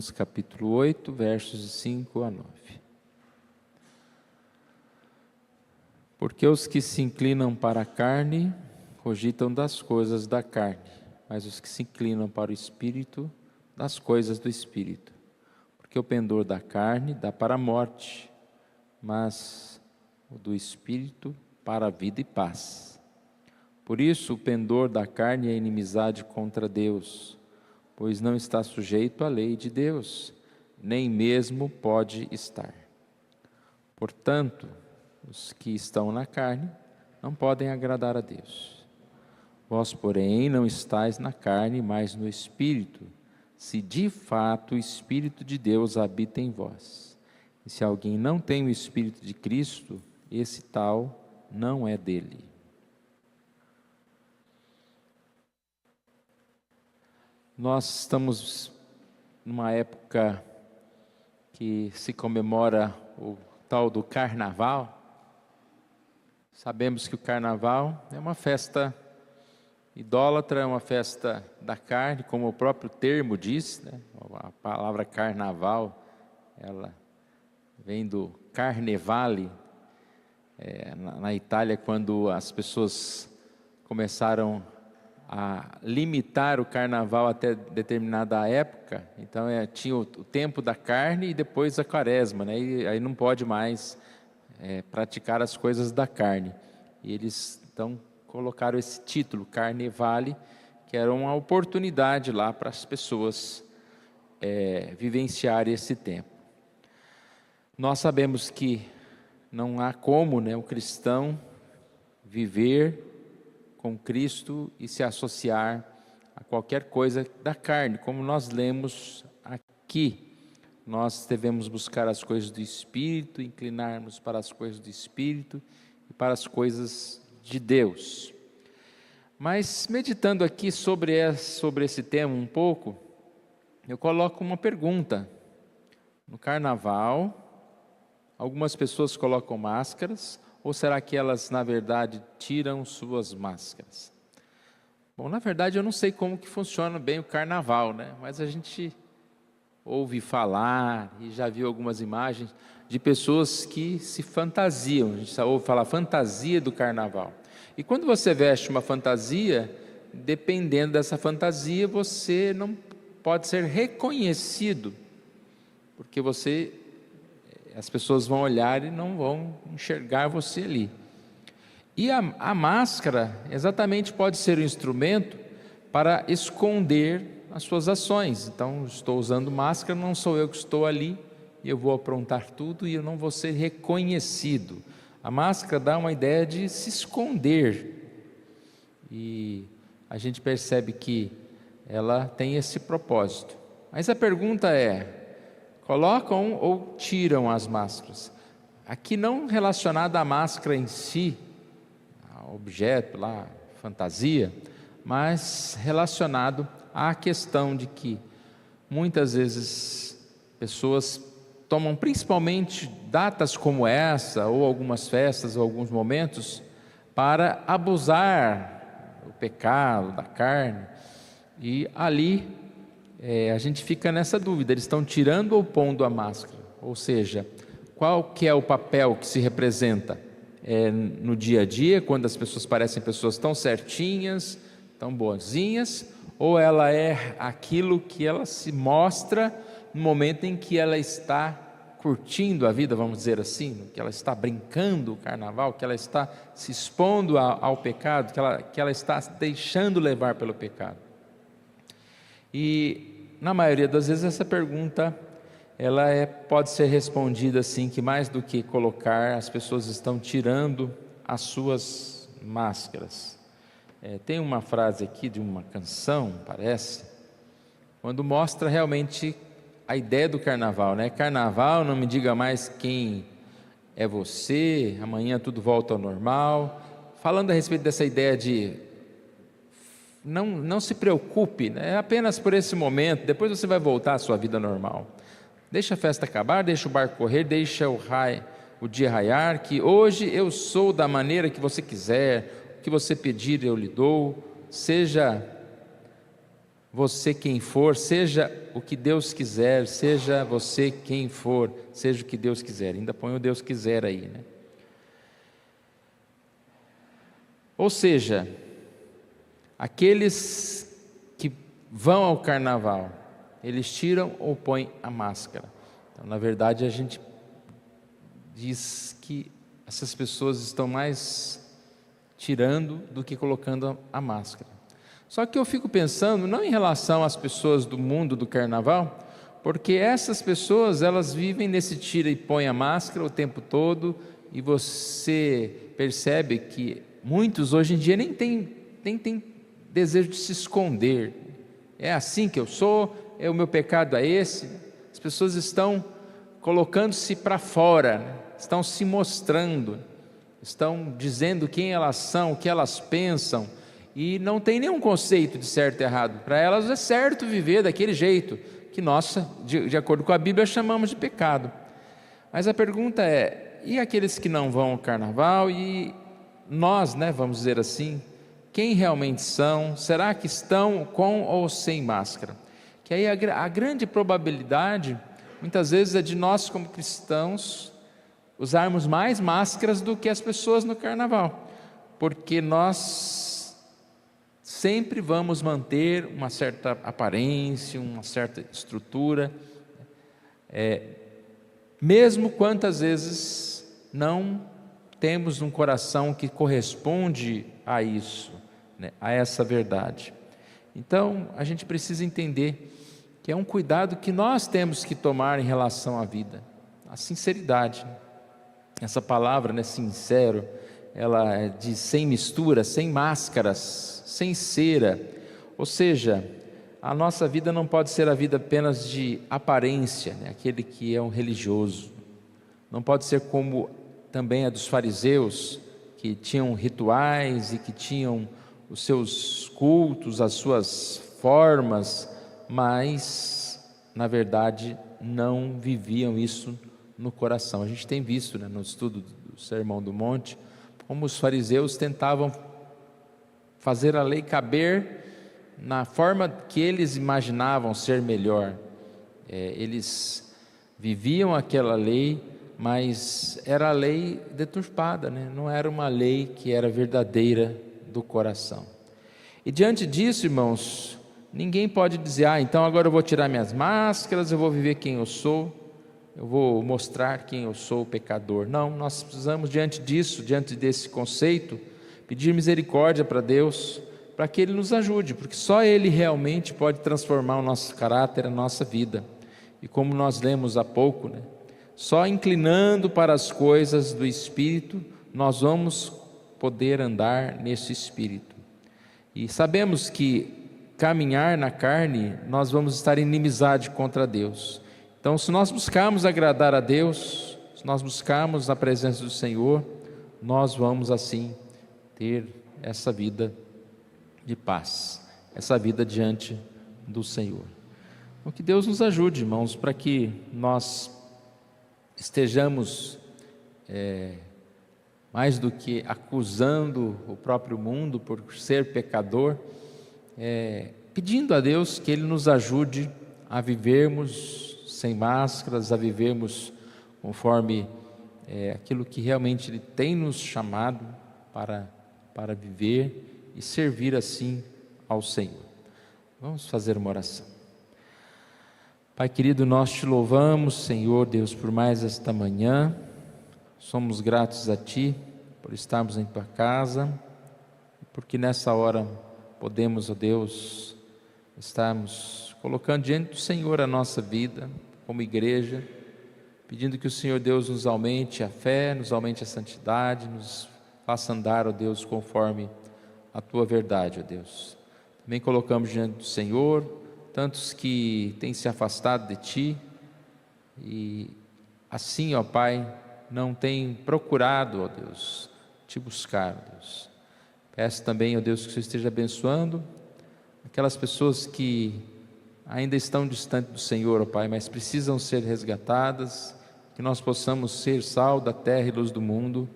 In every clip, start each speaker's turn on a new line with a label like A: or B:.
A: Romanos capítulo 8, versos 5 a 9. Porque os que se inclinam para a carne, cogitam das coisas da carne, mas os que se inclinam para o Espírito, das coisas do Espírito. Porque o pendor da carne dá para a morte, mas o do Espírito para a vida e paz. Por isso o pendor da carne é inimizade contra Deus, pois não está sujeito à lei de Deus, nem mesmo pode estar. Portanto, os que estão na carne não podem agradar a Deus. Vós, porém, não estáis na carne, mas no Espírito, se de fato o Espírito de Deus habita em vós. E se alguém não tem o Espírito de Cristo, esse tal não é dele. Nós estamos numa época que se comemora o tal do Carnaval. Sabemos que o Carnaval é uma festa idólatra, é uma festa da carne, como o próprio termo diz, né? A palavra Carnaval, ela vem do Carnevale, na Itália, quando as pessoas começaram a limitar o Carnaval até determinada época. Então tinha o tempo da carne e depois a quaresma, né? E aí não pode mais praticar as coisas da carne. E eles então colocaram esse título, Carnevale, que era uma oportunidade lá para as pessoas vivenciarem esse tempo. Nós sabemos que não há como, né, o cristão viver com Cristo e se associar a qualquer coisa da carne, como nós lemos aqui. Nós devemos buscar as coisas do Espírito, inclinarmos para as coisas do Espírito e para as coisas de Deus. Mas meditando aqui sobre esse tema um pouco, eu coloco uma pergunta. No Carnaval, algumas pessoas colocam máscaras, ou será que elas, na verdade, tiram suas máscaras? Bom, na verdade, eu não sei como que funciona bem o Carnaval, né? Mas a gente ouve falar e já viu algumas imagens de pessoas que se fantasiam. A gente só ouve falar fantasia do Carnaval. E quando você veste uma fantasia, dependendo dessa fantasia, você não pode ser reconhecido, porque as pessoas vão olhar e não vão enxergar você ali. E a máscara exatamente pode ser um instrumento para esconder as suas ações. Então, estou usando máscara, não sou eu que estou ali, e eu vou aprontar tudo e eu não vou ser reconhecido. A máscara dá uma ideia de se esconder, e a gente percebe que ela tem esse propósito. Mas a pergunta é: colocam ou tiram as máscaras? Aqui não relacionada à máscara em si, ao objeto lá, fantasia, mas relacionado à questão de que muitas vezes pessoas tomam principalmente datas como essa, ou algumas festas, ou alguns momentos, para abusar do pecado, da carne, e ali a gente fica nessa dúvida: eles estão tirando ou pondo a máscara? Ou seja, qual que é o papel que se representa? No dia a dia, quando as pessoas parecem pessoas tão certinhas, tão boazinhas, ou ela é aquilo que ela se mostra no momento em que ela está curtindo a vida, vamos dizer assim, que ela está brincando o carnaval, que ela está se expondo ao pecado, que ela está deixando levar pelo pecado? E na maioria das vezes essa pergunta pode ser respondida assim, que mais do que colocar, as pessoas estão tirando as suas máscaras. Tem uma frase aqui de uma canção, parece, quando mostra realmente a ideia do carnaval, né? Carnaval, não me diga mais quem é você, amanhã tudo volta ao normal. Falando a respeito dessa ideia de não se preocupe, né? Apenas por esse momento, depois você vai voltar à sua vida normal. Deixa a festa acabar, deixa o barco correr, deixa o dia raiar, que hoje eu sou da maneira que você quiser, o que você pedir eu lhe dou, seja você quem for, seja o que Deus quiser, seja você quem for, seja o que Deus quiser. Ainda põe o Deus quiser aí, né? Ou seja, aqueles que vão ao carnaval, eles tiram ou põem a máscara. Então, na verdade, a gente diz que essas pessoas estão mais tirando do que colocando a máscara. Só que eu fico pensando, não em relação às pessoas do mundo do carnaval, porque essas pessoas, elas vivem nesse tira e põe a máscara o tempo todo, e você percebe que muitos hoje em dia nem tem desejo de se esconder. É assim que eu sou, o meu pecado é esse. As pessoas estão colocando-se para fora, né? Estão se mostrando, estão dizendo quem elas são, o que elas pensam, e não tem nenhum conceito de certo e errado. Para elas é certo viver daquele jeito, que nós, de acordo com a Bíblia, chamamos de pecado. Mas a pergunta é, e aqueles que não vão ao carnaval, e nós, né, vamos dizer assim, quem realmente são? Será que estão com ou sem máscara? Que aí a grande probabilidade, muitas vezes, é de nós como cristãos usarmos mais máscaras do que as pessoas no carnaval, porque nós sempre vamos manter uma certa aparência, uma certa estrutura, mesmo quantas vezes não temos um coração que corresponde a isso, né, a essa verdade. Então, a gente precisa entender que é um cuidado que nós temos que tomar em relação à vida, a sinceridade. Essa palavra, né, sincero, ela é de sem mistura, sem máscaras, sem cera. Ou seja, a nossa vida não pode ser a vida apenas de aparência, né, aquele que é um religioso. Não pode ser como também a dos fariseus, que tinham rituais e que tinham os seus cultos, as suas formas, mas, na verdade, não viviam isso no coração. A gente tem visto, né, no estudo do Sermão do Monte, como os fariseus tentavam fazer a lei caber na forma que eles imaginavam ser melhor. Eles viviam aquela lei, mas era a lei deturpada, né? Não era uma lei que era verdadeira do coração. E diante disso, irmãos, ninguém pode dizer, então agora eu vou tirar minhas máscaras, eu vou viver quem eu sou, eu vou mostrar quem eu sou, o pecador. Não, nós precisamos diante disso, diante desse conceito, pedir misericórdia para Deus, para que Ele nos ajude, porque só Ele realmente pode transformar o nosso caráter, a nossa vida. E como nós lemos há pouco, né, só inclinando para as coisas do Espírito, nós vamos poder andar nesse Espírito. E sabemos que caminhar na carne, nós vamos estar em inimizade contra Deus. Então, se nós buscarmos agradar a Deus, se nós buscarmos a presença do Senhor, nós vamos assim ter essa vida de paz, essa vida diante do Senhor. Então, que Deus nos ajude, irmãos, para que nós estejamos mais do que acusando o próprio mundo por ser pecador, pedindo a Deus que Ele nos ajude a vivermos sem máscaras, a vivermos conforme aquilo que realmente Ele tem nos chamado para viver e servir assim ao Senhor. Vamos fazer uma oração. Pai querido, nós te louvamos, Senhor Deus, por mais esta manhã. Somos gratos a Ti por estarmos em Tua casa, porque nessa hora podemos, ó Deus, estarmos colocando diante do Senhor a nossa vida como igreja, pedindo que o Senhor Deus nos aumente a fé, nos aumente a santidade, nos faça andar, ó Deus, conforme a Tua verdade, ó Deus. Também colocamos diante do Senhor tantos que têm se afastado de Ti e assim, ó Pai, não têm procurado, ó Deus, Te buscar, ó Deus. Peço também, ó Deus, que o Senhor esteja abençoando aquelas pessoas que ainda estão distantes do Senhor, ó Pai, mas precisam ser resgatadas, que nós possamos ser sal da terra e luz do mundo,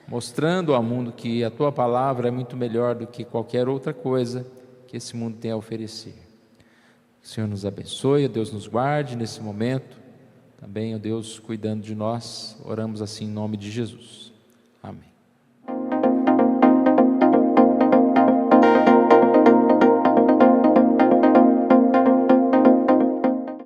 A: mostrando ao mundo que a Tua palavra é muito melhor do que qualquer outra coisa que esse mundo tem a oferecer. Que o Senhor nos abençoe, Deus nos guarde nesse momento. Também, ó Deus, cuidando de nós, oramos assim em nome de Jesus. Amém.